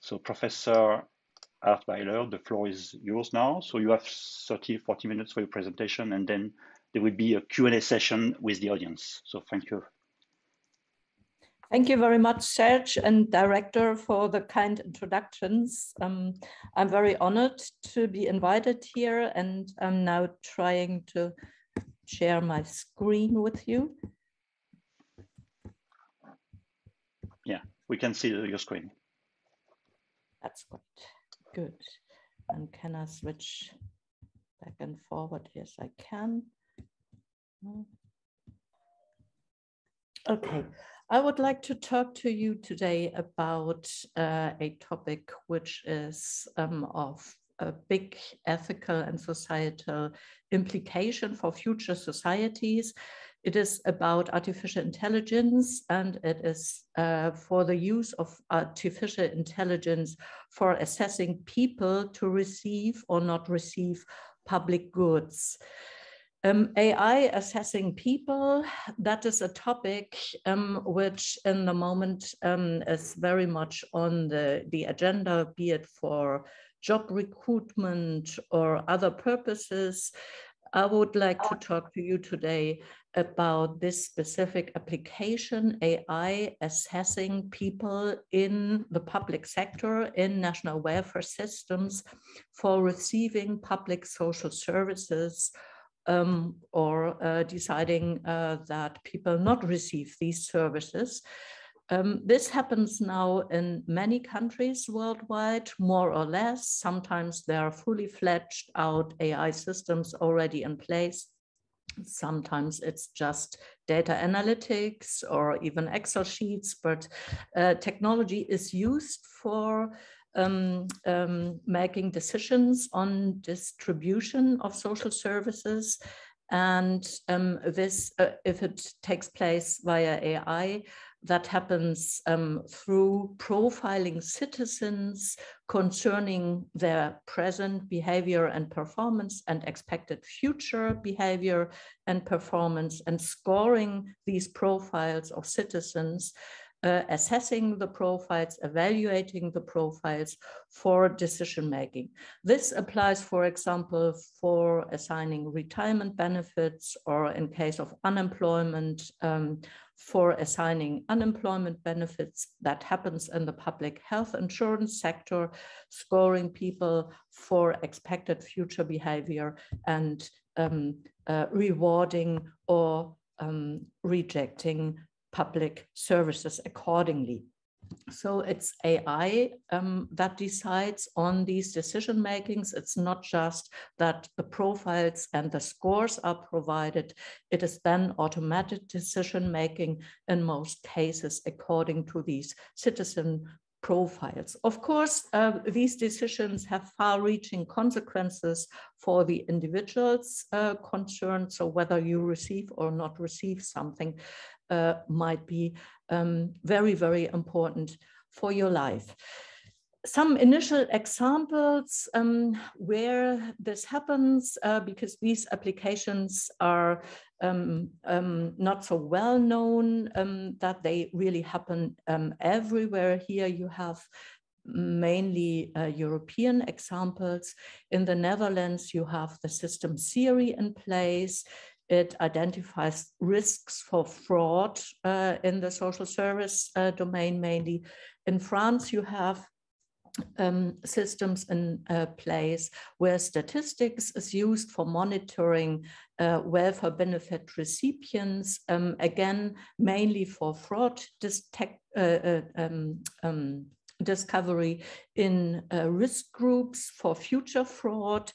So Professor Hartweiler, the floor is yours now. So you have 30, 40 minutes for your presentation, and then there will be a Q&A session with the audience. So thank you. Thank you very much, Serge and Director, for the kind introductions. I'm very honored to be invited here, and I'm now trying to share my screen with you. Yeah, we can see your screen. That's good. Good. And can I switch back and forward? Yes, I can. Okay. I would like to talk to you today about a topic which is of a big ethical and societal implication for future societies. It is about artificial intelligence, and it is for the use of artificial intelligence for assessing people to receive or not receive public goods. AI assessing people, that is a topic which in the moment is very much on the agenda, be it for job recruitment or other purposes. I would like to talk to you today about this specific application, AI assessing people in the public sector, in national welfare systems for receiving public social services, or deciding that people not receive these services. This happens now in many countries worldwide, more or less. Sometimes there are fully fledged out AI systems already in place. Sometimes it's just data analytics or even Excel sheets, but technology is used for making decisions on distribution of social services. And this, if it takes place via AI, that happens through profiling citizens concerning their present behavior and performance and expected future behavior and performance, and scoring these profiles of citizens, assessing the profiles, evaluating the profiles for decision making. This applies, for example, for assigning retirement benefits, or in case of unemployment, for assigning unemployment benefits. That happens in the public health insurance sector, scoring people for expected future behavior and rewarding or rejecting public services accordingly. So it's AI that decides on these decision makings. It's not just that the profiles and the scores are provided. It is then automatic decision making in most cases according to these citizen profiles. Of course, these decisions have far-reaching consequences for the individuals concerned. So whether you receive or not receive something might be very, very important for your life. Some initial examples where this happens, because these applications are not so well known, that they really happen everywhere. Here you have mainly European examples. In the Netherlands, you have the system Siri in place. It identifies risks for fraud in the social service domain mainly. In France, you have systems in place where statistics is used for monitoring welfare benefit recipients, again, mainly for fraud discovery in risk groups for future fraud,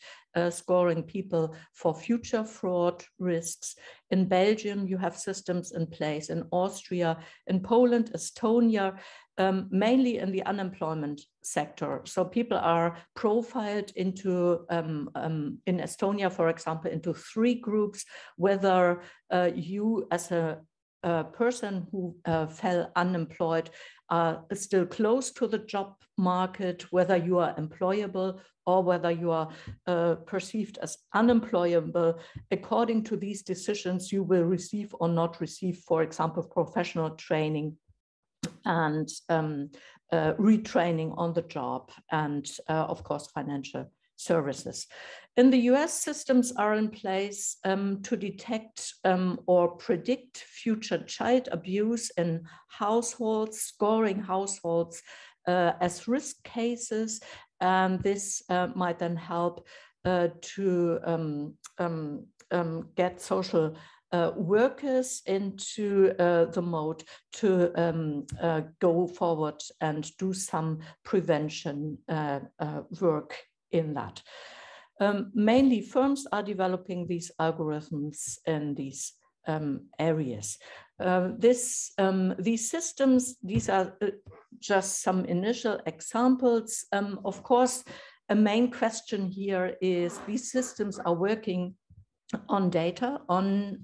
scoring people for future fraud risks. In Belgium, you have systems in place. In Austria, in Poland, Estonia, mainly in the unemployment sector. So people are profiled into, in Estonia, for example, into 3 groups, whether you as a person who fell unemployed are still close to the job market, whether you are employable or whether you are perceived as unemployable. According to these decisions, you will receive or not receive, for example, professional training and retraining on the job, and of course, financial services. In the US, systems are in place to detect or predict future child abuse in households, scoring households as risk cases. And this might then help to get social workers into the mode to go forward and do some prevention work in that. Mainly firms are developing these algorithms in these areas. These systems, these are just some initial examples. Of course, a main question here is these systems are working on data, on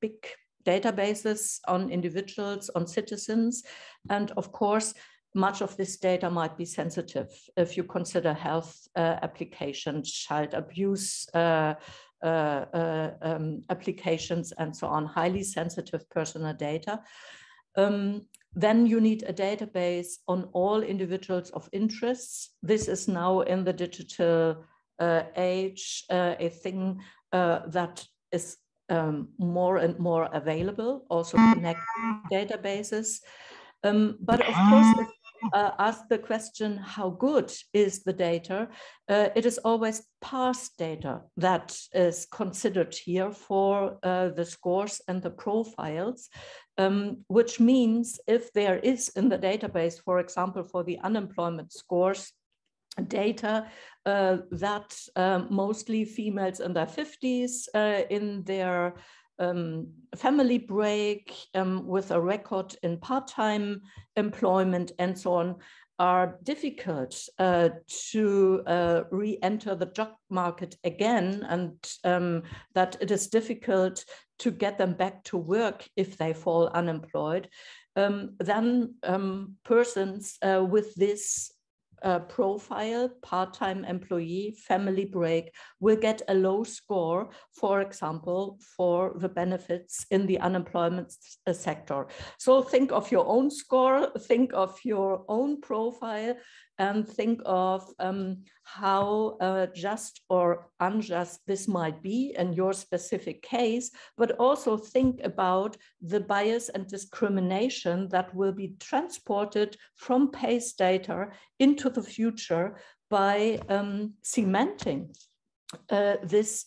big databases, on individuals, on citizens. And of course, much of this data might be sensitive if you consider health applications, child abuse applications, and so on, highly sensitive personal data. Then you need a database on all individuals of interests. This is now in the digital age a thing that is more and more available, also connect databases. But of course, if ask the question, how good is the data? It is always past data that is considered here for the scores and the profiles, which means if there is in the database, for example, for the unemployment scores, data that mostly females in their 50s in their family break with a record in part-time employment and so on are difficult to re-enter the job market again, and that it is difficult to get them back to work if they fall unemployed, then persons with this profile, part-time employee, family break, will get a low score, for example, for the benefits in the unemployment sector. So think of your own score, think of your own profile, and think of how just or unjust this might be in your specific case, but also think about the bias and discrimination that will be transported from PACE data into the future by cementing this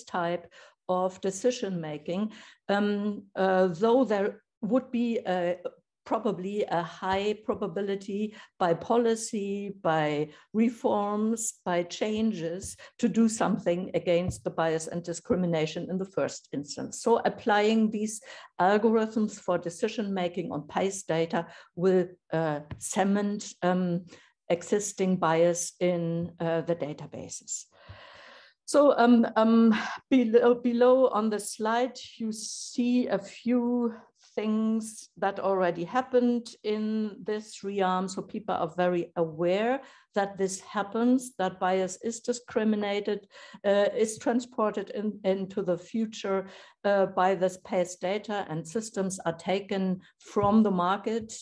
type of decision making, though there would be probably a high probability by policy, by reforms, by changes to do something against the bias and discrimination in the first instance. So applying these algorithms for decision making on PACE data will cement existing bias in the databases. So below on the slide, you see a few things that already happened in this realm. So people are very aware that this happens, that bias is discriminated, is transported into the future by this PACE data, and systems are taken from the market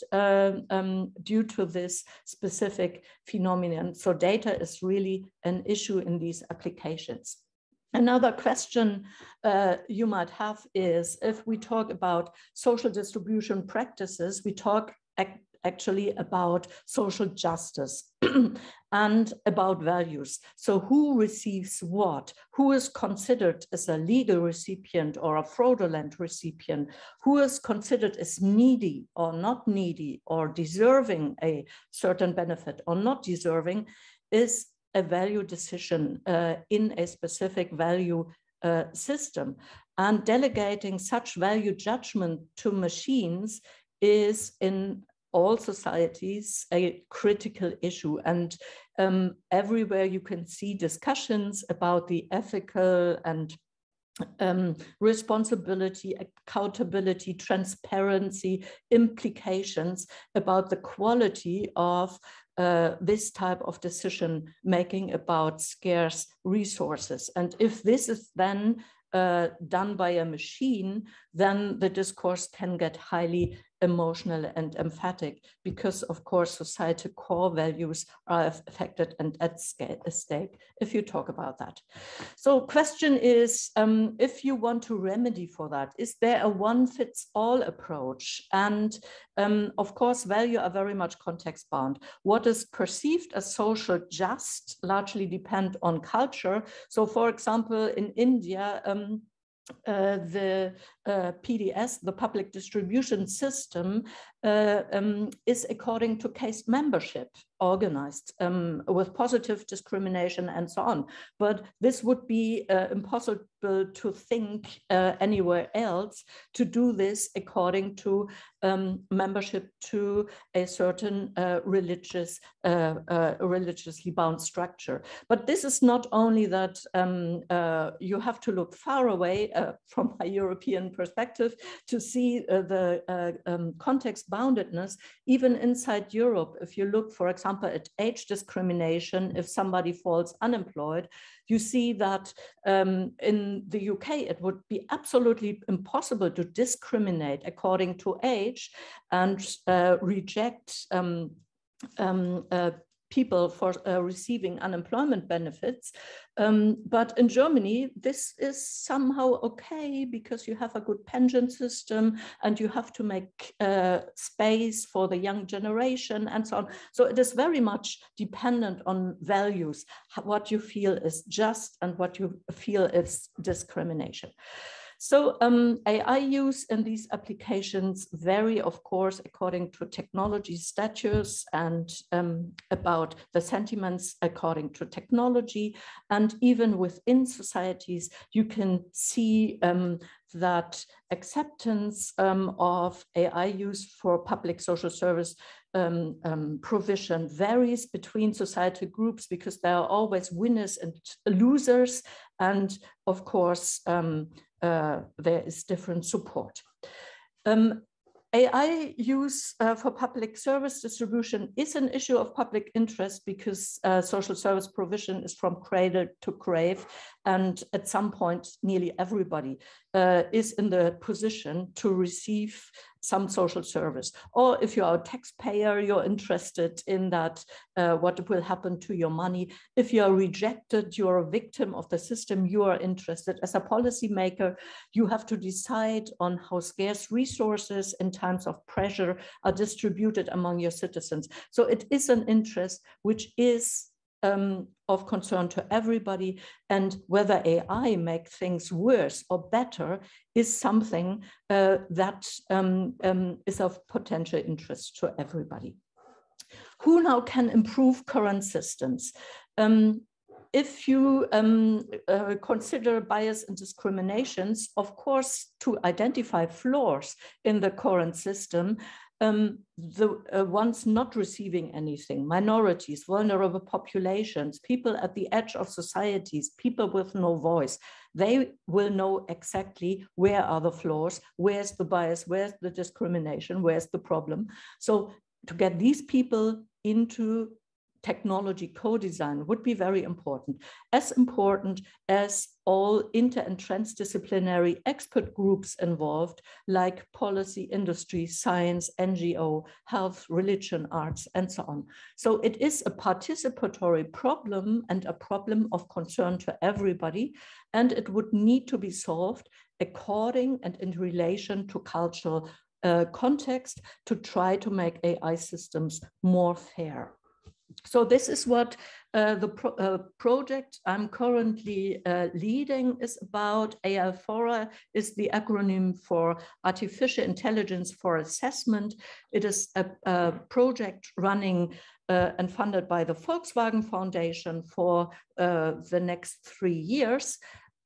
due to this specific phenomenon. So data is really an issue in these applications. Another question you might have is, if we talk about social distribution practices, we talk actually about social justice and about values. So who receives what? Who is considered as a legal recipient or a fraudulent recipient? Who is considered as needy or not needy, or deserving a certain benefit or not deserving, is a value decision in a specific value system. And delegating such value judgment to machines is in all societies a critical issue. And everywhere you can see discussions about the ethical and responsibility, accountability, transparency, implications about the quality of this type of decision making about scarce resources. And if this is then done by a machine, then the discourse can get highly emotional and emphatic, because of course societal core values are affected and at stake if you talk about that. So question is, if you want to remedy for that, is there a one-fits-all approach? And of course, value are very much context bound. What is perceived as social just largely depend on culture. So for example, in India, the PDS, the public distribution system, is according to caste membership organized with positive discrimination and so on. But this would be impossible to think anywhere else to do this according to membership to a certain religiously bound structure. But this is not only that you have to look far away from a European perspective to see the context boundedness, even inside Europe. If you look, for example, at age discrimination, if somebody falls unemployed, you see that in the UK, it would be absolutely impossible to discriminate according to age and reject people for receiving unemployment benefits. But in Germany, this is somehow okay because you have a good pension system and you have to make space for the young generation and so on. So it is very much dependent on values, what you feel is just and what you feel is discrimination. So AI use in these applications vary, of course, according to technology status and about the sentiments according to technology. And even within societies, you can see that acceptance of AI use for public social service provision varies between societal groups because there are always winners and losers. And of course, there is different support. AI use for public service distribution is an issue of public interest because social service provision is from cradle to grave, and at some point nearly everybody is in the position to receive some social service. Or if you are a taxpayer, you're interested in that, what will happen to your money. If you are rejected, you're a victim of the system, you are interested. As a policymaker, you have to decide on how scarce resources in times of pressure are distributed among your citizens. So it is an interest which is of concern to everybody, and whether AI make things worse or better is something that is of potential interest to everybody. Who now can improve current systems? If you consider bias and discriminations, of course, to identify flaws in the current system, the ones not receiving anything, minorities, vulnerable populations, people at the edge of societies, people with no voice, they will know exactly where are the flaws, where's the bias, where's the discrimination, where's the problem. So to get these people into technology co-design would be very important as all inter and transdisciplinary expert groups involved, like policy, industry, science, NGO, health, religion, arts, and so on. So it is a participatory problem and a problem of concern to everybody, and it would need to be solved according and in relation to cultural context to try to make AI systems more fair. So this is what the project I'm currently leading is about. AI FORA is the acronym for Artificial Intelligence for Assessment. It is a project running and funded by the Volkswagen Foundation for the next 3 years.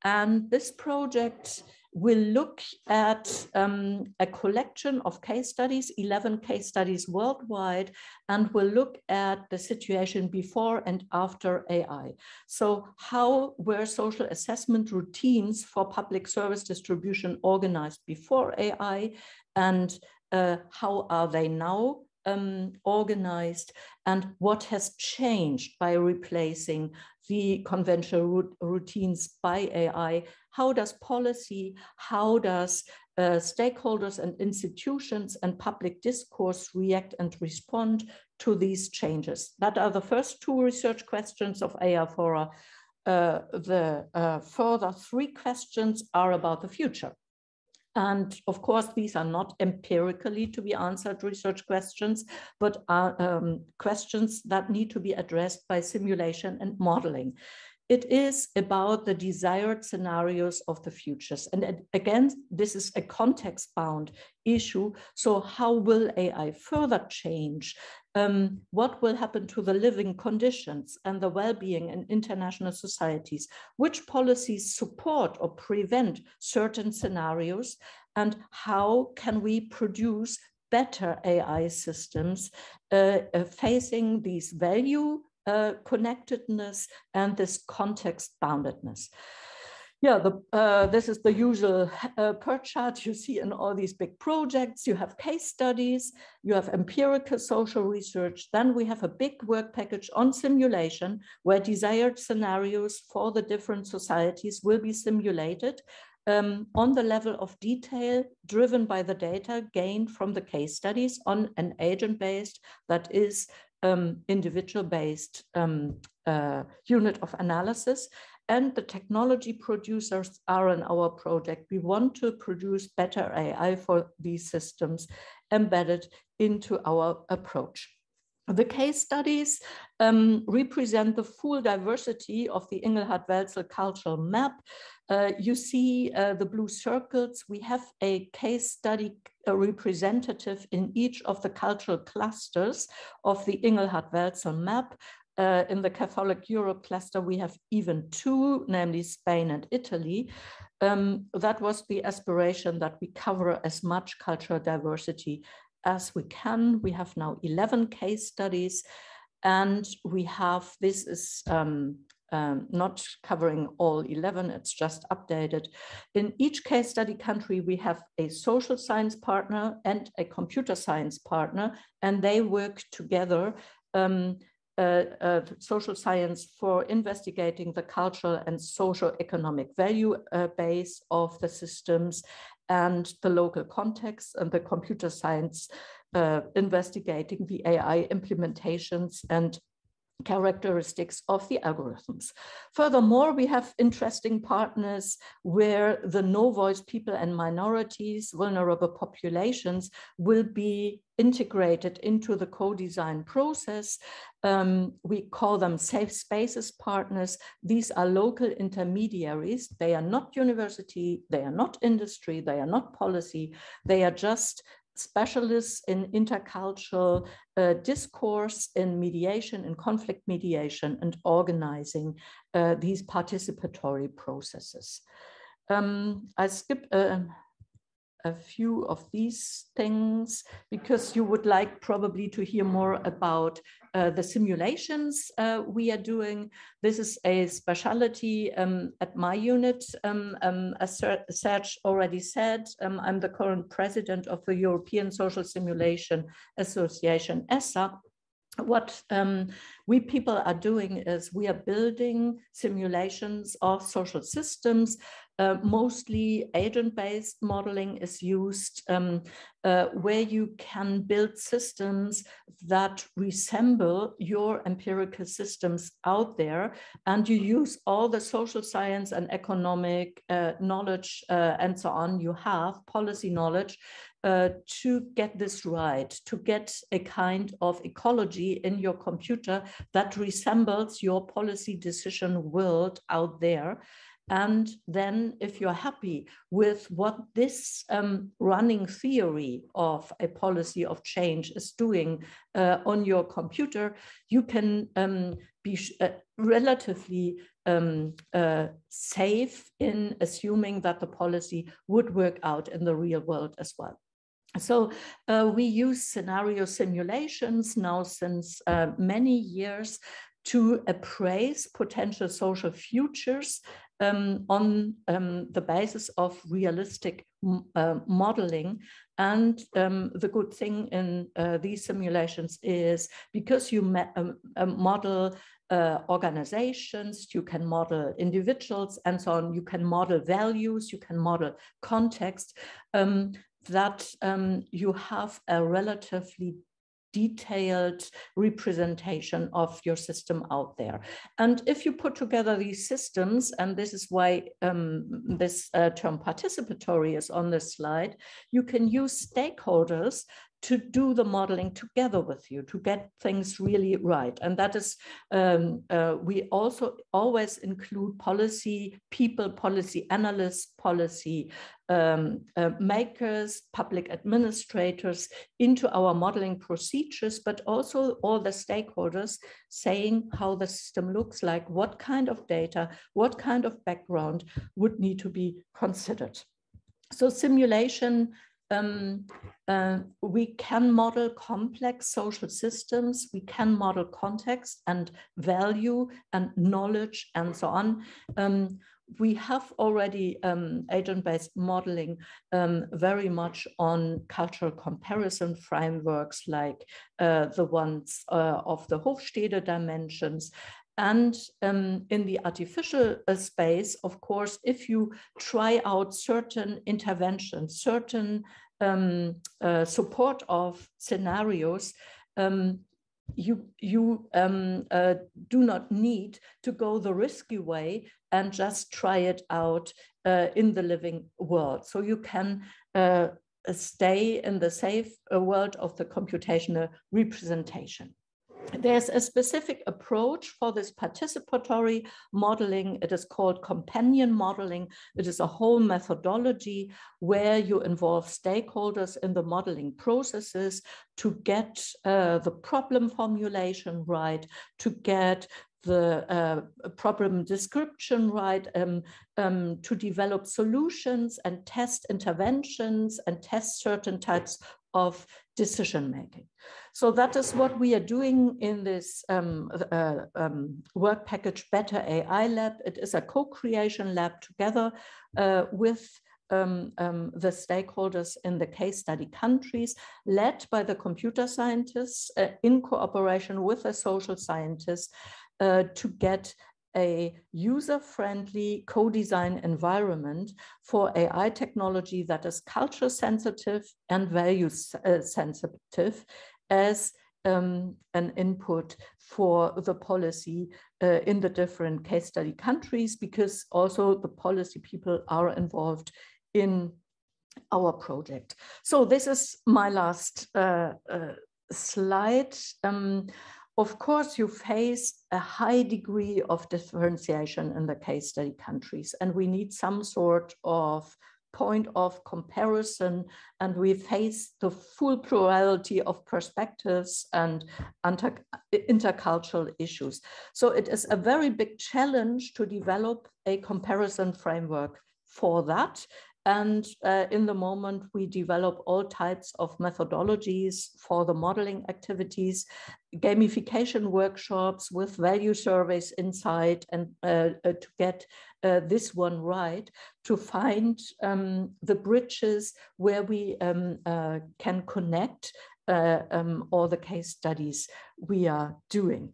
And this project will look at a collection of case studies, 11 case studies worldwide, and will look at the situation before and after AI. So how were social assessment routines for public service distribution organized before AI, and how are they now organized, and what has changed by replacing the conventional routines by AI? How does policy, how does stakeholders and institutions and public discourse react and respond to these changes? That are the first two research questions of AI FORA. The further three questions are about the future. And of course, these are not empirically to be answered research questions, but are questions that need to be addressed by simulation and modeling. It is about the desired scenarios of the futures. And again, this is a context-bound issue. So how will AI further change? What will happen to the living conditions and the well-being in international societies? Which policies support or prevent certain scenarios? And how can we produce better AI systems facing these value connectedness and this context boundedness? Yeah, this is the usual per chart you see in all these big projects. You have case studies, you have empirical social research, then we have a big work package on simulation where desired scenarios for the different societies will be simulated on the level of detail driven by the data gained from the case studies on an agent-based, that is, individual-based unit of analysis. And the technology producers are in our project. We want to produce better AI for these systems embedded into our approach. The case studies represent the full diversity of the Inglehart-Welzel Cultural Map. You see the blue circles. We have a case study representative in each of the cultural clusters of the Inglehart-Welzel Map. In the Catholic Europe cluster, we have even two, namely Spain and Italy. That was the aspiration, that we cover as much cultural diversity as we can. We have now 11 case studies, and we have, this is not covering all 11, it's just updated. In each case study country, we have a social science partner and a computer science partner, and they work together. Social science for investigating the cultural and social economic value base of the systems and the local context, and the computer science investigating the AI implementations and characteristics of the algorithms. Furthermore, we have interesting partners where the no-voice people and minorities, vulnerable populations, will be integrated into the co-design process. We call them safe spaces partners. These are local intermediaries. They are not university, they are not industry, they are not policy, they are just specialists in intercultural discourse, in mediation, in conflict mediation, and organizing these participatory processes. I skip a few of these things because you would like probably to hear more about the simulations we are doing. This is a specialty at my unit. As Serge already said, I'm the current president of the European Social Simulation Association, ESSA. What we people are doing is we are building simulations of social systems. Mostly agent-based modeling is used where you can build systems that resemble your empirical systems out there, and you use all the social science and economic knowledge and so on you have, policy knowledge, to get this right, to get a kind of ecology in your computer that resembles your policy decision world out there. And then if you're happy with what this running theory of a policy of change is doing on your computer, you can be relatively safe in assuming that the policy would work out in the real world as well. So we use scenario simulations now since many years to appraise potential social futures on the basis of realistic modeling. And the good thing in these simulations is because you model organizations, you can model individuals and so on, you can model values, you can model context, that you have a relatively detailed representation of your system out there. And if you put together these systems, and this is why this term participatory is on this slide, you can use stakeholders to do the modeling together with you to get things really right. And that is, we also always include policy people, policy analysts, policy makers, public administrators into our modeling procedures, but also all the stakeholders saying how the system looks like, what kind of data, what kind of background would need to be considered. So simulation, we can model complex social systems, we can model context and value and knowledge and so on. We have already agent-based modeling very much on cultural comparison frameworks like the ones of the Hofstede dimensions. And in the artificial space, of course, if you try out certain interventions, certain support of scenarios, you do not need to go the risky way and just try it out in the living world. So you can stay in the safe world of the computational representation. There's a specific approach for this participatory modeling. It is called companion modeling. It is a whole methodology where you involve stakeholders in the modeling processes to get the problem formulation right, to get the problem description right, to develop solutions and test interventions and test certain types of decision making. So that is what we are doing in this work package Better AI Lab. It is a co-creation lab together with the stakeholders in the case study countries, led by the computer scientists in cooperation with the social scientists to get a user-friendly co-design environment for AI technology that is culture sensitive and value sensitive as an input for the policy in the different case study countries, because also the policy people are involved in our project. So this is my last slide. Of course, you face a high degree of differentiation in the case study countries, and we need some sort of point of comparison, and we face the full plurality of perspectives and intercultural issues. So it is a very big challenge to develop a comparison framework for that. And in the moment, we develop all types of methodologies for the modeling activities, gamification workshops with value surveys inside, and to get this one right, to find the bridges where we can connect all the case studies we are doing.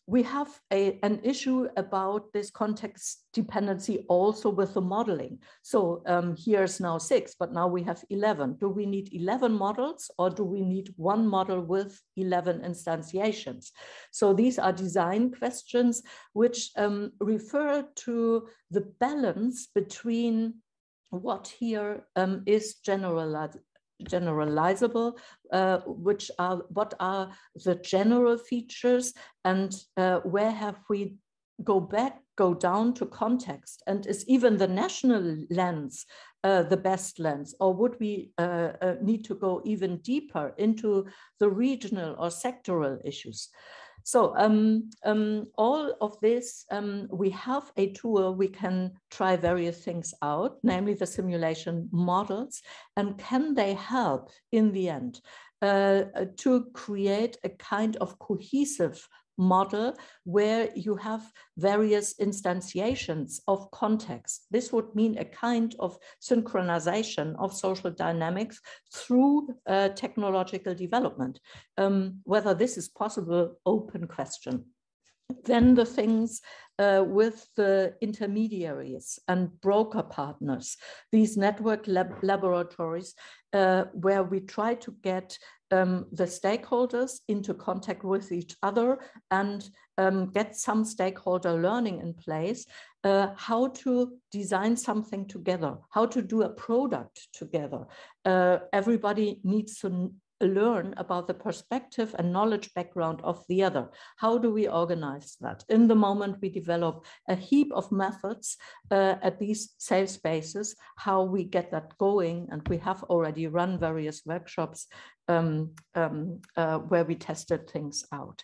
We have an issue about this context dependency also with the modeling. So here's now 6, but now we have 11. Do we need 11 models, or do we need one model with 11 instantiations? So these are design questions which refer to the balance between what here is generalizable, what are the general features, and where have we go down to context, and is even the national lens the best lens, or would we need to go even deeper into the regional or sectoral issues? So all of this, we have a tool, we can try various things out, namely the simulation models, and can they help in the end to create a kind of cohesive model where you have various instantiations of context. This would mean a kind of synchronization of social dynamics through technological development. Whether this is possible, open question. Then the things with the intermediaries and broker partners, these network laboratories where we try to get the stakeholders into contact with each other and get some stakeholder learning in place, how to design something together, how to do a product together. Everybody needs to learn about the perspective and knowledge background of the other. How do we organize that? In the moment, we develop a heap of methods at these safe spaces, how we get that going. And we have already run various workshops where we tested things out.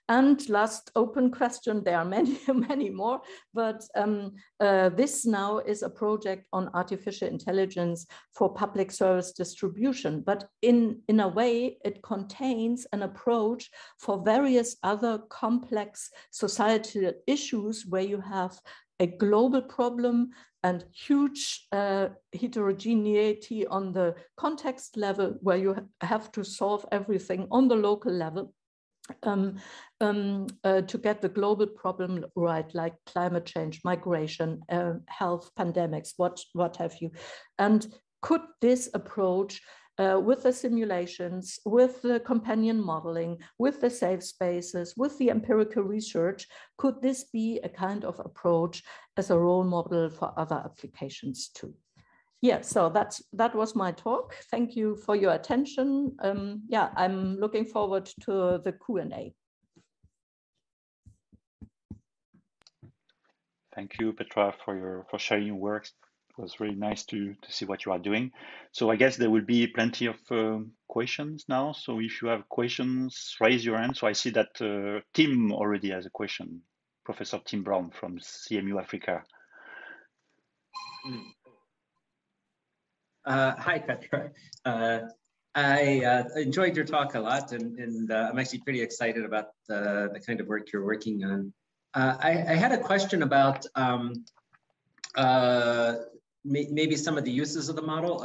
And last open question, there are many, many more, but this now is a project on artificial intelligence for public service distribution. But in a way, it contains an approach for various other complex societal issues where you have a global problem and huge heterogeneity on the context level where you have to solve everything on the local level. To get the global problem right, like climate change, migration, health, pandemics, what have you. And could this approach with the simulations, with the companion modeling, with the safe spaces, with the empirical research, could this be a kind of approach as a role model for other applications too? Yeah, so that was my talk. Thank you for your attention. Yeah, I'm looking forward to the Q&A. Thank you, Petra, for sharing your work. It was really nice to see what you are doing. So I guess there will be plenty of questions now. So if you have questions, raise your hand. So I see that Tim already has a question. Professor Tim Brown from CMU Africa. Hi, Petra. I enjoyed your talk a lot, and I'm actually pretty excited about the kind of work you're working on. I had a question about maybe some of the uses of the model.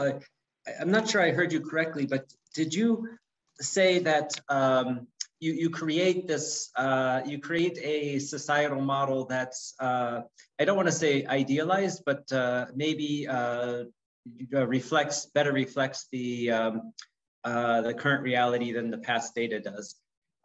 I'm not sure I heard you correctly, but did you say that you create this, you create a societal model that's, I don't want to say idealized, but maybe better reflects the current reality than the past data does.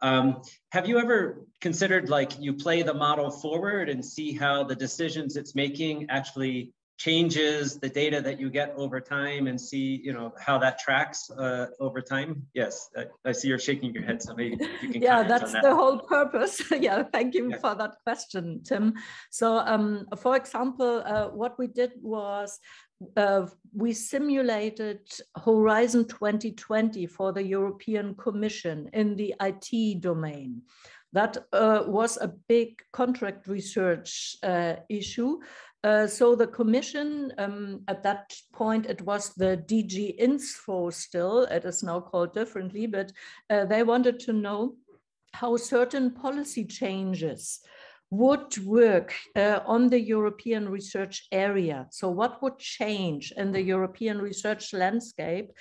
Have you ever considered, like, you play the model forward and see how the decisions it's making actually changes the data that you get over time, and see, you know, how that tracks over time? Yes, I see you're shaking your head, so maybe you can yeah, that's the whole purpose. Yeah, thank you for that question, Tim. So for example, what we did was we simulated Horizon 2020 for the European Commission in the IT domain. That was a big contract research issue. So the Commission, at that point, it was the DG Info still, it is now called differently, but they wanted to know how certain policy changes would work on the European research area. So what would change in the European research landscape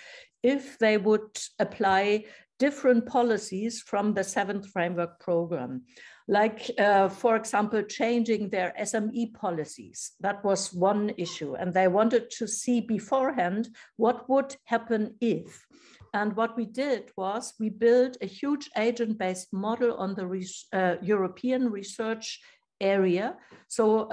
if they would apply different policies from the 7th Framework Program? Like, for example, changing their SME policies. That was one issue. And they wanted to see beforehand what would happen if. And what we did was we built a huge agent-based model on the European research area. So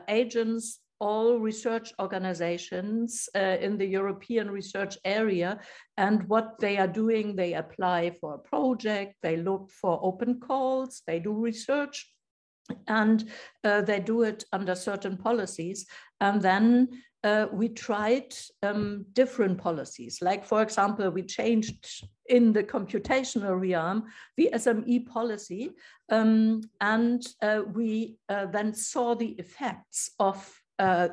agents, all research organizations in the European research area, and what they are doing, they apply for a project, they look for open calls, they do research, and they do it under certain policies. And then we tried different policies. Like, for example, we changed in the computational realm the SME policy, and we then saw the effects of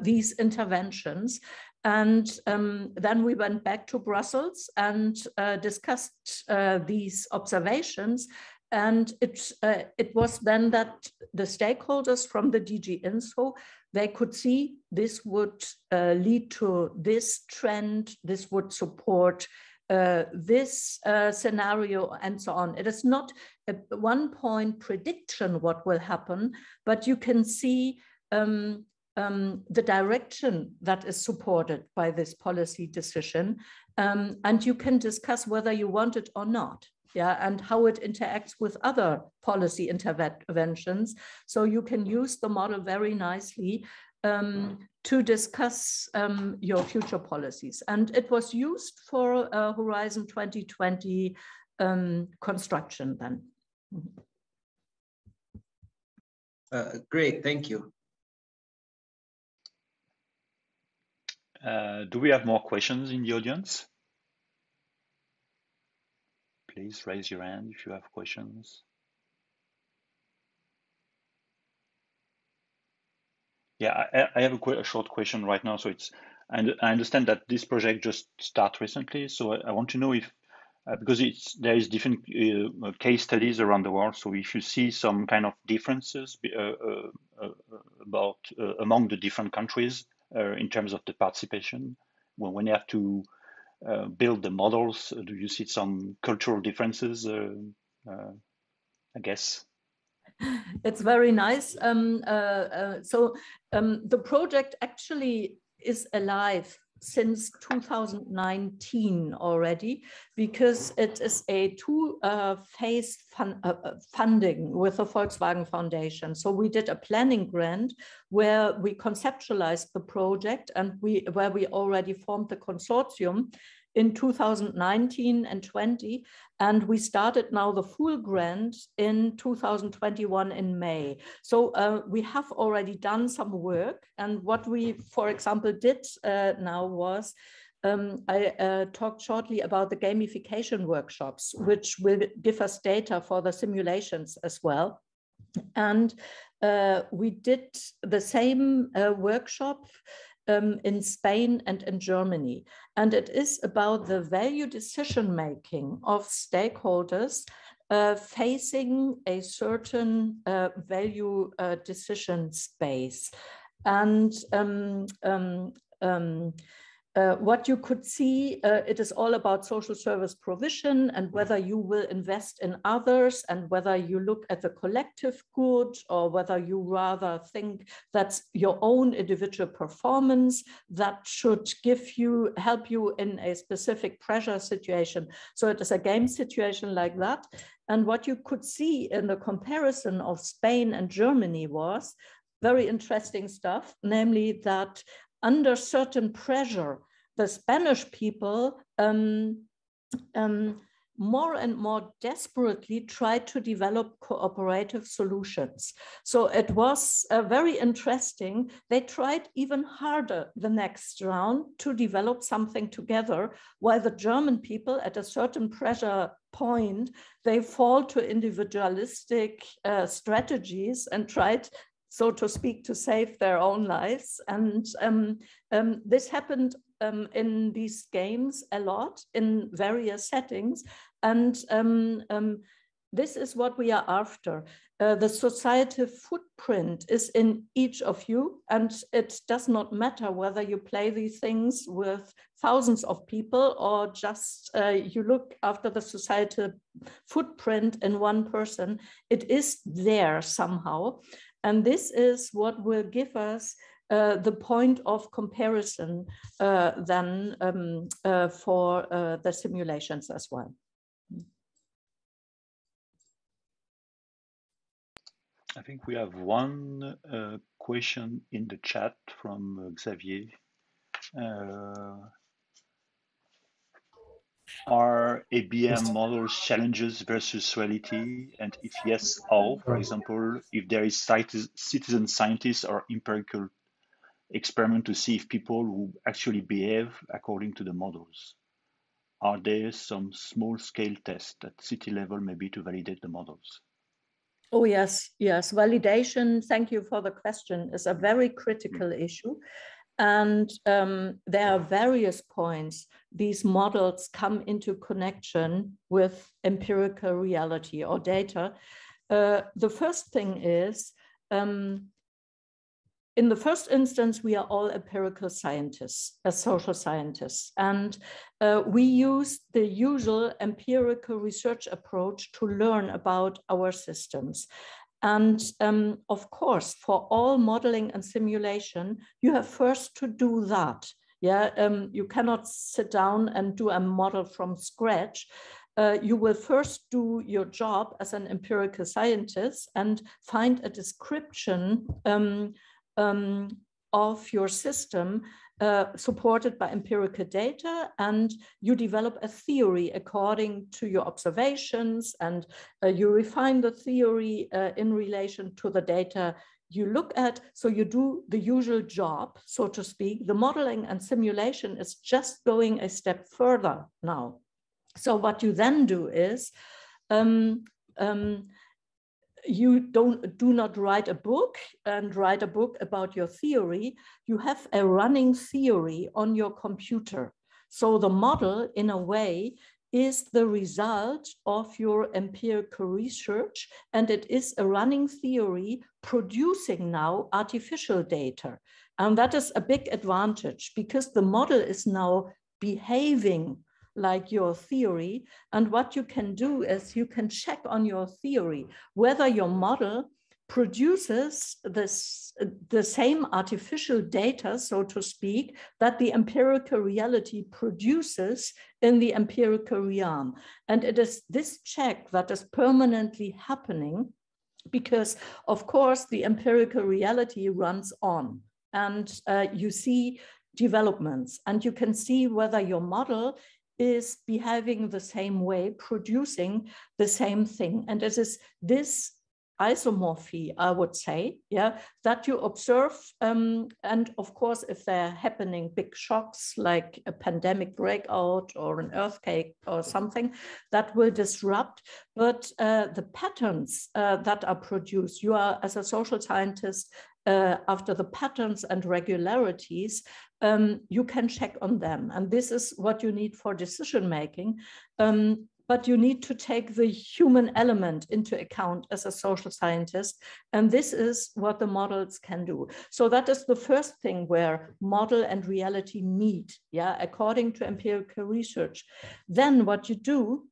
these interventions. And then we went back to Brussels and discussed these observations And it was then that the stakeholders from the DG Info, they could see this would lead to this trend, this would support this scenario and so on. It is not a one-point prediction what will happen, but you can see the direction that is supported by this policy decision, and you can discuss whether you want it or not. Yeah, and how it interacts with other policy interventions. So you can use the model very nicely to discuss your future policies. And it was used for Horizon 2020 construction then. Great, thank you. Do we have more questions in the audience? Please raise your hand if you have questions. Yeah, I have a short question right now. So I understand that this project just started recently. So I want to know if, because there is different case studies around the world. So if you see some kind of differences among the different countries in terms of the participation, when you have to build the models, do you see some cultural differences? I guess. It's very nice. The project actually is alive since 2019 already, because it is a two-phase funding with the Volkswagen Foundation. So we did a planning grant where we conceptualized the project and where we already formed the consortium in 2019 and 20, and we started now the full grant in 2021 in May. So we have already done some work, and what we, for example, did now was I talked shortly about the gamification workshops, which will give us data for the simulations as well. And we did the same workshop in Spain and in Germany. And it is about the value decision-making of stakeholders facing a certain value decision space. And what you could see, it is all about social service provision and whether you will invest in others and whether you look at the collective good or whether you rather think that's your own individual performance that should help you in a specific pressure situation. So it is a game situation like that. And what you could see in the comparison of Spain and Germany was very interesting stuff, namely that under certain pressure, the Spanish people more and more desperately tried to develop cooperative solutions. So it was very interesting. They tried even harder the next round to develop something together, while the German people at a certain pressure point, they fall to individualistic strategies and tried, so to speak, to save their own lives. And this happened in these games a lot in various settings. And this is what we are after. The societal footprint is in each of you, and it does not matter whether you play these things with thousands of people or just you look after the societal footprint in one person. It is there somehow. And this is what will give us the point of comparison then for the simulations as well. I think we have one question in the chat from Xavier. Are ABM models challenges versus reality? And if yes, how? For example, if there is citizen scientists or empirical experiment to see if people who actually behave according to the models. Are there some small scale tests at city level maybe to validate the models? Oh, yes, yes. Validation, thank you for the question, is a very critical issue. And there are various points these models come into connection with empirical reality or data. The first thing is, in the first instance, we are all empirical scientists, as social scientists, and we use the usual empirical research approach to learn about our systems. And of course, for all modeling and simulation, you have first to do that. Yeah, you cannot sit down and do a model from scratch. You will first do your job as an empirical scientist and find a description of your system supported by empirical data, and you develop a theory according to your observations, and you refine the theory in relation to the data you look at. So you do the usual job, so to speak. The modeling and simulation is just going a step further now. So what you then do is you do not write a book about your theory. You have a running theory on your computer. So the model, in a way, is the result of your empirical research, and it is a running theory producing now artificial data. And that is a big advantage, because the model is now behaving like your theory. And what you can do is you can check on your theory whether your model produces the same artificial data, so to speak, that the empirical reality produces in the empirical realm. And it is this check that is permanently happening, because of course the empirical reality runs on, and you see developments, and you can see whether your model is behaving the same way, producing the same thing. And it is this isomorphy, I would say, yeah, that you observe. And of course, if they're happening big shocks like a pandemic breakout or an earthquake or something, that will disrupt. But the patterns that are produced, you are, as a social scientist, after the patterns and regularities, you can check on them. And this is what you need for decision making. But you need to take the human element into account as a social scientist. And this is what the models can do. So that is the first thing where model and reality meet, yeah, according to empirical research. Then what you do,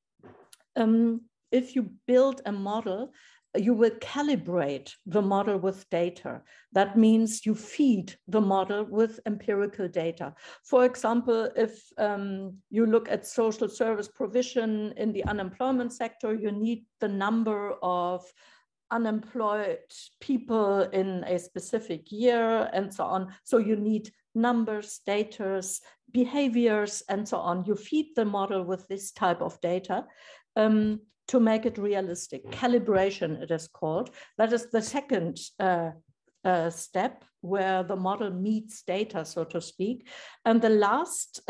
if you build a model, you will calibrate the model with data. That means you feed the model with empirical data. For example, if you look at social service provision in the unemployment sector, you need the number of unemployed people in a specific year and so on. So you need numbers, data, behaviors, and so on. You feed the model with this type of data to make it realistic. Calibration, it is called. That is the second step where the model meets data, so to speak. And the last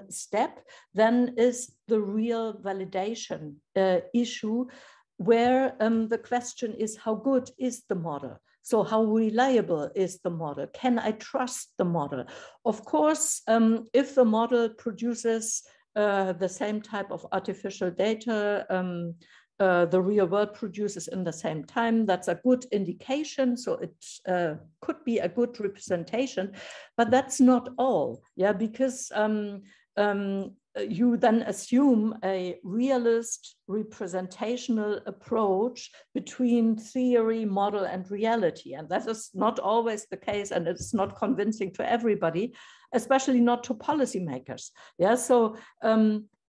step then is the real validation issue, where the question is, how good is the model? So how reliable is the model? Can I trust the model? Of course, if the model produces the same type of artificial data the real world produces in the same time, that's a good indication. So it could be a good representation, but that's not all, yeah, because you then assume a realist representational approach between theory, model, and reality. And that is not always the case, and it's not convincing to everybody, especially not to policymakers. Yeah, so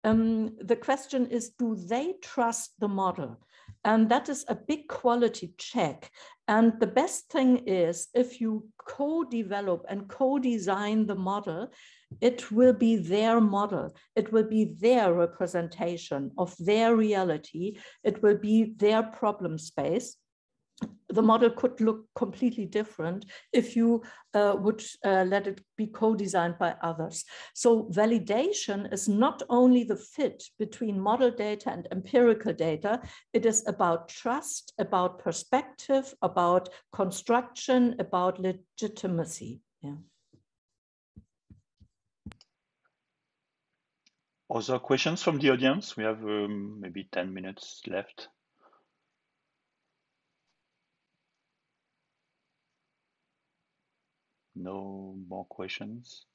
the question is, do they trust the model? And that is a big quality check. And the best thing is, if you co-develop and co-design the model, it will be their model. It will be their representation of their reality. It will be their problem space. The model could look completely different if you would let it be co-designed by others. So validation is not only the fit between model data and empirical data, it is about trust, about perspective, about construction, about legitimacy. Yeah. Other questions from the audience? We have maybe 10 minutes left. No more questions.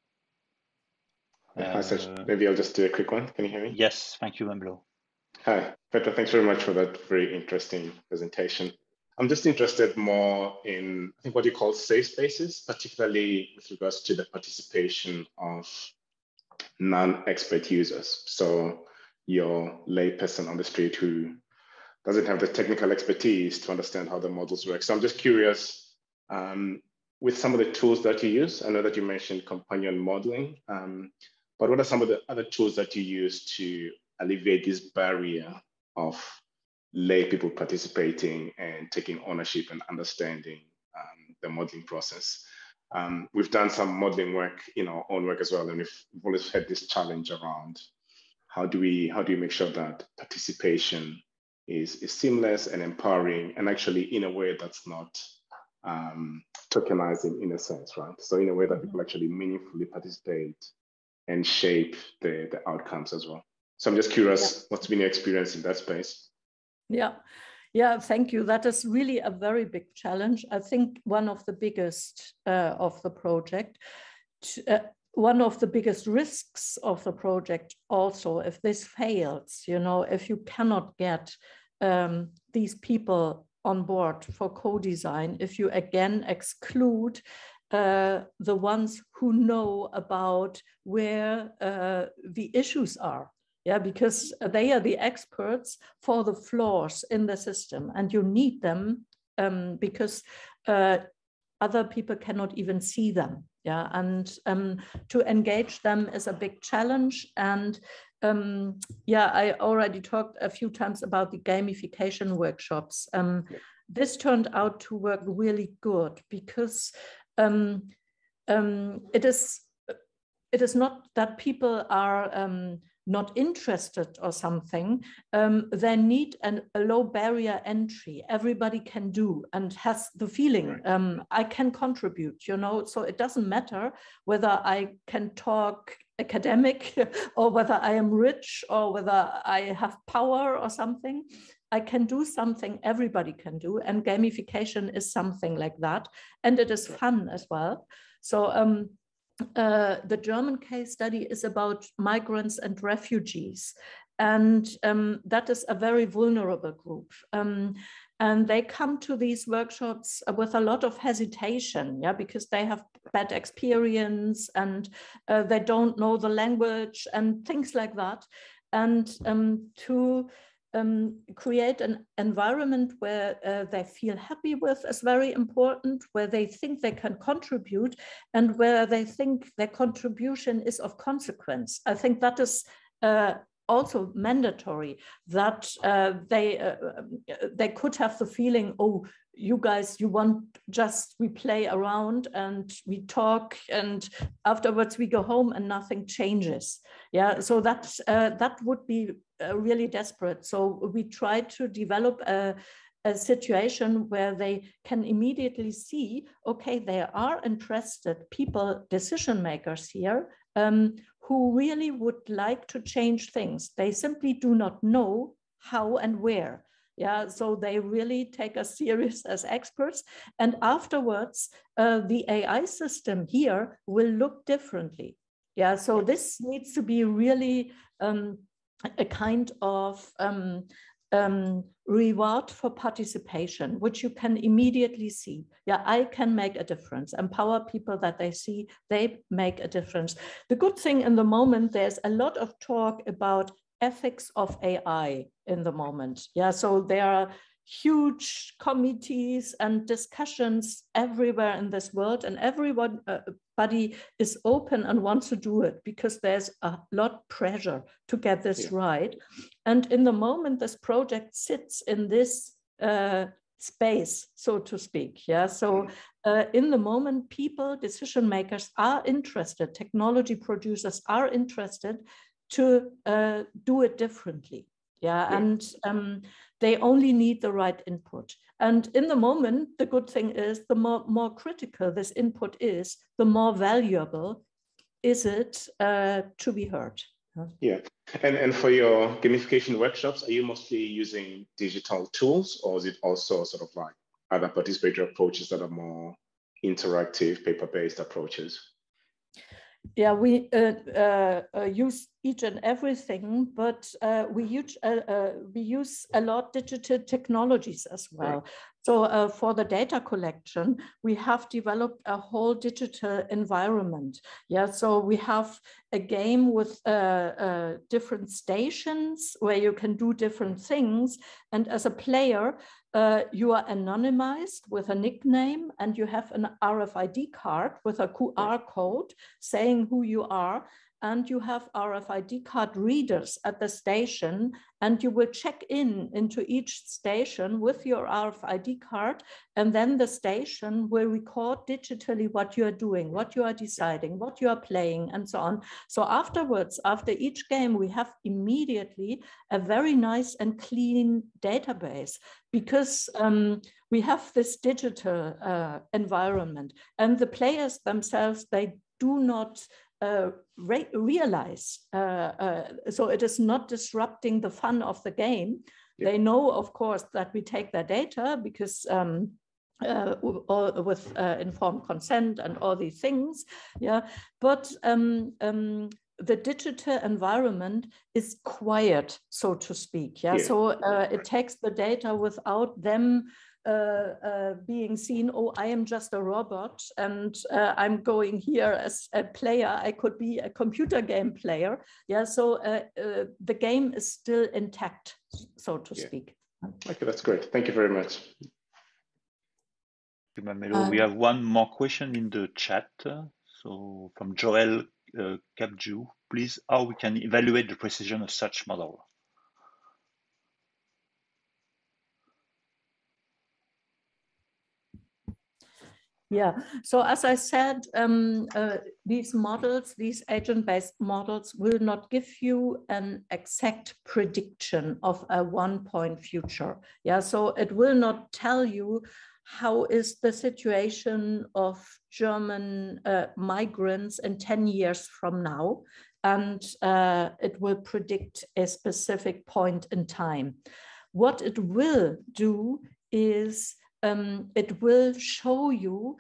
Hi, Serge. Maybe I'll just do a quick one. Can you hear me? Yes, thank you, Mblo. Hi, Petra. Thanks very much for that very interesting presentation. I'm just interested more in, I think, what you call safe spaces, particularly with regards to the participation of non-expert users. So your layperson on the street who doesn't have the technical expertise to understand how the models work. So I'm just curious, with some of the tools that you use, I know that you mentioned companion modeling, but what are some of the other tools that you use to alleviate this barrier of lay people participating and taking ownership and understanding the modeling process? We've done some modeling work in our own work as well, and we've always had this challenge around how do we make sure that participation is seamless and empowering, and actually in a way that's not tokenizing in a sense, right? So in a way that people actually meaningfully participate and shape the outcomes as well. So I'm just curious, what's been your experience in that space? Yeah, thank you. That is really a very big challenge. I think one of the biggest of the project, one of the biggest risks of the project also, if this fails, you know, if you cannot get these people on board for co-design, if you again exclude the ones who know about where the issues are. Yeah, because they are the experts for the flaws in the system, and you need them because other people cannot even see them. Yeah, and to engage them is a big challenge. And yeah, I already talked a few times about the gamification workshops. This turned out to work really good because it is not that people are not interested or something. They need a low barrier entry. Everybody can do and has the feeling, I can contribute, you know, so it doesn't matter whether I can talk academic or whether I am rich or whether I have power or something. I can do something everybody can do, and gamification is something like that, and it is fun as well. So the German case study is about migrants and refugees, and that is a very vulnerable group. And they come to these workshops with a lot of hesitation, yeah, because they have bad experience and they don't know the language and things like that. And to create an environment where they feel happy with is very important, where they think they can contribute and where they think their contribution is of consequence. I think that is also mandatory, that they could have the feeling, oh, you guys, you want just, we play around and we talk and afterwards we go home and nothing changes. Yeah, so that would be really desperate. So we try to develop a situation where they can immediately see, okay, there are interested people, decision makers here, who really would like to change things. They simply do not know how and where. Yeah, so they really take us serious as experts. And afterwards, the AI system here will look differently. Yeah, so this needs to be really a kind of reward for participation, which you can immediately see. Yeah, I can make a difference. Empower people that they see they make a difference. The good thing in the moment, there's a lot of talk about ethics of AI in the moment. Yeah, so there are huge committees and discussions everywhere in this world, and everybody is open and wants to do it because there's a lot of pressure to get this right. And in the moment this project sits in this space, so to speak. Yeah, so in the moment, people, decision makers are interested, technology producers are interested to do it differently. Yeah, and they only need the right input. And in the moment, the good thing is the more critical this input is, the more valuable is it to be heard. Yeah, and for your gamification workshops, are you mostly using digital tools, or is it also sort of like other participatory approaches that are more interactive, paper-based approaches? Yeah, we use each and everything, but we use a lot digital technologies as well. Right. So for the data collection, we have developed a whole digital environment. Yeah, so we have a game with different stations where you can do different things. And as a player, you are anonymized with a nickname, and you have an RFID card with a QR code saying who you are. And you have RFID card readers at the station, and you will check into each station with your RFID card, and then the station will record digitally what you are doing, what you are deciding, what you are playing, and so on. So afterwards, after each game, we have immediately a very nice and clean database, because we have this digital environment, and the players themselves, they do not realize. So it is not disrupting the fun of the game. Yeah. They know, of course, that we take their data because with informed consent and all these things. Yeah, but the digital environment is quiet, so to speak. Yeah, yeah. So it takes the data without them being seen. Oh, I am just a robot, and I'm going here as a player. I could be a computer game player. Yeah, so the game is still intact, so to speak. Okay, that's great. Thank you very much. We have one more question in the chat. So from Joel Capju, please, how we can evaluate the precision of such model? Yeah, so as I said, these models, these agent-based models, will not give you an exact prediction of a one-point future. Yeah, so it will not tell you how is the situation of German migrants in 10 years from now, and it will predict a specific point in time. What it will do is it will show you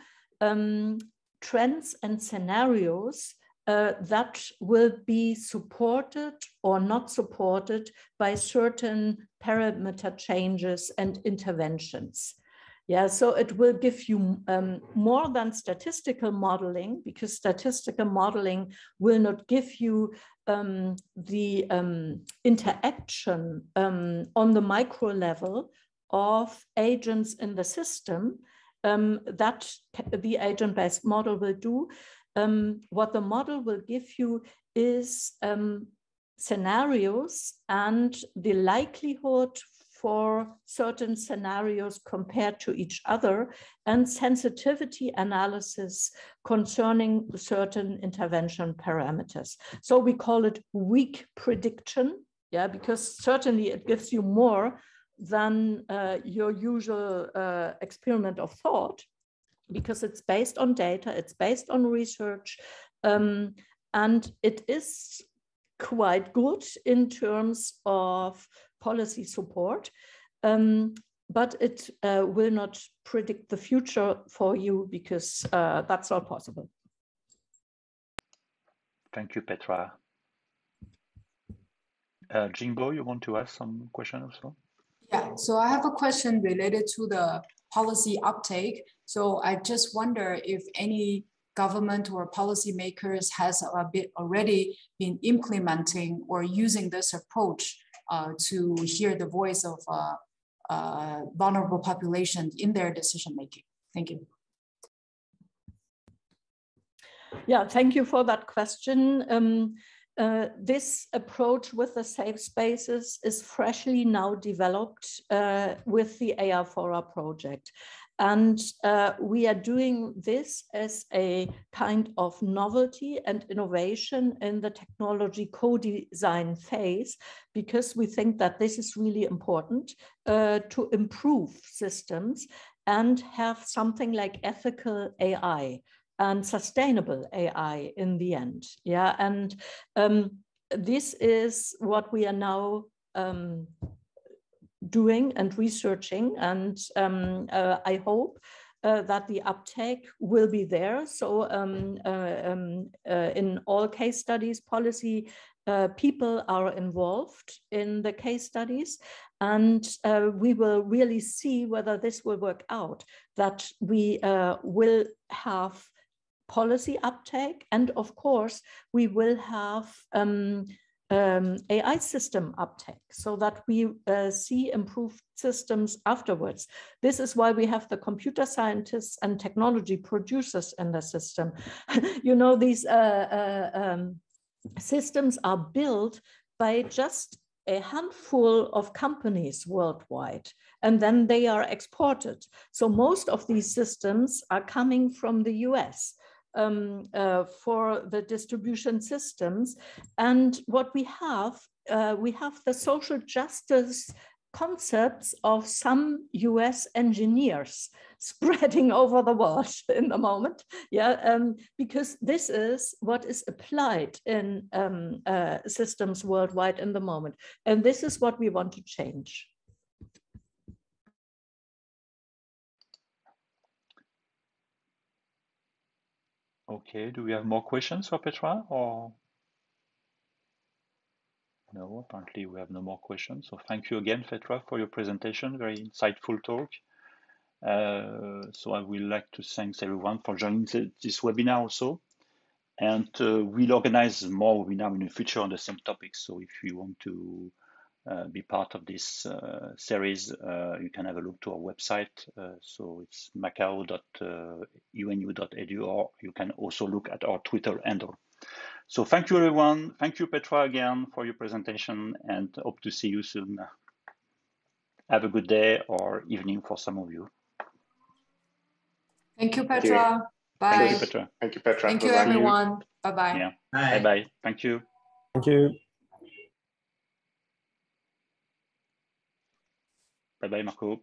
trends and scenarios that will be supported or not supported by certain parameter changes and interventions. Yeah, so it will give you more than statistical modeling, because statistical modeling will not give you the interaction on the micro level of agents in the system that the agent-based model will do. What the model will give you is scenarios and the likelihood for certain scenarios compared to each other, and sensitivity analysis concerning certain intervention parameters. So we call it weak prediction, yeah, because certainly it gives you more than your usual experiment of thought, because it's based on data, it's based on research, and it is quite good in terms of policy support, but it will not predict the future for you, because that's not possible. Thank you, Petra. Jingbo, you want to ask some question also? Yeah, so I have a question related to the policy uptake. So I just wonder if any government or policymakers has already been implementing or using this approach to hear the voice of vulnerable population in their decision making. Thank you. Yeah, thank you for that question. This approach with the safe spaces is freshly now developed with the AI FORA project. And we are doing this as a kind of novelty and innovation in the technology co-design phase, because we think that this is really important to improve systems and have something like ethical AI and sustainable AI in the end. Yeah, and this is what we are now doing and researching, and I hope that the uptake will be there. So in all case studies, policy people are involved in the case studies, and we will really see whether this will work out, that we will have policy uptake, and of course we will have AI system uptake, so that we see improved systems afterwards. This is why we have the computer scientists and technology producers in the system. You know, these systems are built by just a handful of companies worldwide, and then they are exported. So most of these systems are coming from the US. For the distribution systems. And what we have the social justice concepts of some US engineers spreading over the world in the moment, because this is what is applied in systems worldwide in the moment. And this is what we want to change. Okay, do we have more questions for Petra, or? No, apparently we have no more questions. So thank you again, Petra, for your presentation. Very insightful talk. So I would like to thank everyone for joining this webinar also. And we'll organize more webinars in the future on the same topics. So if you want to be part of this series, you can have a look to our website. So it's macao.unu.edu, or you can also look at our Twitter handle. So thank you, everyone. Thank you, Petra, again for your presentation, and hope to see you soon. Have a good day or evening for some of you. Thank you, Petra. Bye. Thank you, Petra. Thank you, Petra. Thank you, everyone. Bye-bye. Yeah. Bye-bye. Thank you. Thank you. Bye-bye, Marco.